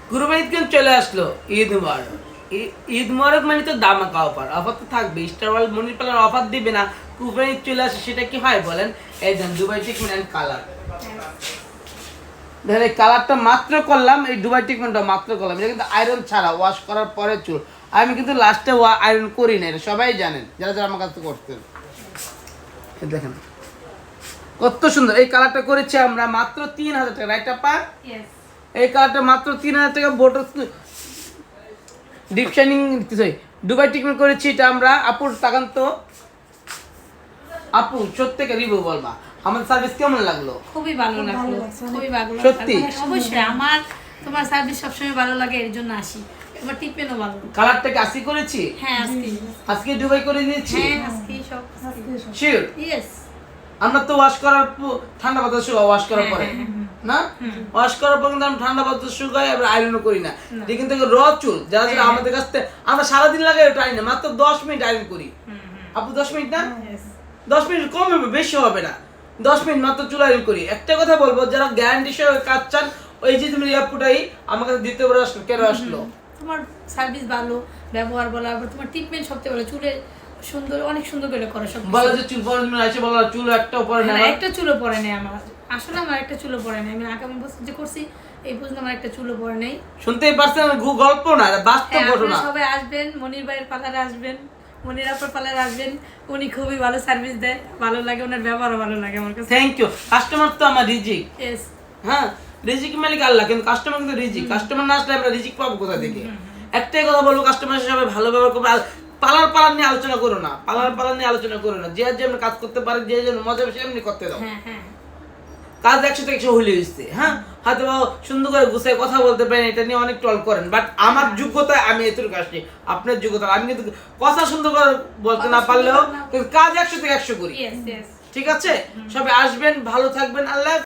কুরবানি ঈদ কিন্তু চলে আসলো, ঈদ মুবারক। ঈদ মুবারক মানে তো দামাকা অফার, অফার তো থাকবে। স্টার ওয়ার্ল্ড মনির পার্লার অফার দিবে না, কুরবানি ঈদ চলে আসে, সেটা কি হয় বলেন? এই দেন দুবাই টিকমেন্ট এন্ড কালার, দেখেন এই কালারটা মাত্র করলাম, এই দুবাই টিকমেন্টটা মাত্র করলাম। এটা কিন্তু আয়রন ছাড়া, ওয়াশ করার পরে চুল। আমি কিন্তু লাস্টে আয়রন করি না, এটা সবাই জানেন যারা যারা আমার কাছে করতেন। এই দেখেন কত সুন্দর এই কালারটা করেছি আমরা মাত্র 3000 টাকা, রাইট আপা? এই কালারটা মাত্র 3000 টাকা। বোটো ডিপ শাইনিং দুবাই ট্রিটমেন্ট করেছি এটা আমরা। আপুর তাকান তো, আপু সত্যি রিভিউ বলবা আমাদের সার্ভিস কেমন লাগলো? খুবই ভালো লাগলো, খুবই ভালো লাগলো। সত্যি অবশ্যই আমার তোমার সার্ভিস সবসময় ভালো লাগে, এর জন্য আসি। তোমার টিপেনও ভালো। কালারটাকে আসি করেছি? হ্যাঁ আজকে দুবাই করে দিয়েছি। হ্যাঁ আজকে সব শিওর? ইয়েস। আমরা তো ওয়াশ করার ঠান্ডা বাতাস শুকাই, ওয়াশ করার পরে না, ওয়াশ করার পর কিন্তু আমরা ঠান্ডা বাতাস শুকাই, এবার আয়রনও করি না। এটা কিন্তু র চুল যারা যারা আমাদের কাছ থেকে আমরা সারাদিন লাগাই ওটা আইন না, মাত্র 10 মিনিট আয়রন করি। আপু 10 মিনিট না, 10 মিনিট কম হবে, বেশি হবে না, 10 মিনিট মাত্র চুল আয়রন করি। একটা কথা বলবো, যারা গ্যারান্টি সহ কাজ চান, ওই যে তুমি রিয়াপুটাই আমার কাছে দিতে পারো, আসলো কেন আসলো? তোমার সার্ভিস ভালো, ব্যবহার ভালো, আর তোমার ট্রিটমেন্ট সবচেয়ে ভালো। চুলে সুন্দর, অনেক সুন্দর করে করো সব। বলে যে চুল পরে তুমি আছে, বলো চুল একটাও পরে না, একটা চুলও পরে নেই আমার। আসলে আমার একটা চুলও পরে নেই। আমি আগামী বছর যে করছি এই পর্যন্ত আমার একটা চুলও পরে নেই। শুনতেই পারছেন, গল্প না, এটা বাস্তব ঘটনা। সবাই আসবেন, মনির ভাইয়ের পার্লারে আসবেন, মনির আপার পার্লারে আসবেন। উনি খুবই ভালো সার্ভিস দেয়, ভালো লাগে, ওনার ব্যবহারও ভালো লাগে আমার কাছে। Thank you. কাস্টমার তো আমার রিজিক। ইয়েস। হ্যাঁ, রিজিক মালিক আল্লাহ, কিন্তু কাস্টমার কিন্তু রিজিক। কাস্টমার না আসলে আমরা রিজিক পাবো কোথা থেকে? একটাই কথা বলবো, কাস্টমার সবাই ভালো ব্যবহার করবে। আর পালার নিয়ে আলোচনা করো না, পালার নিয়ে আলোচনা করো না। যে যেমন কাজ করতে পারে, যে যেমন মজা বেশি এমনি করতে দাও। কাজ 100 থেকে 100 হলে হয়েছে। হ্যাঁ, হয়তো সুন্দর করে গুছিয়ে কথা বলতে পারেন, এটা নিয়ে অনেক টল করেন, বাট আমার যোগ্যতায় আমি এতটুকু আসছি। আপনার যোগ্যতা, আমি কিন্তু কথা সুন্দর করে বলতে না পারলেও কাজ 100 থেকে 100 করি। ঠিক আছে, সবাই আসবেন, ভালো থাকবেন, আল্লাহ।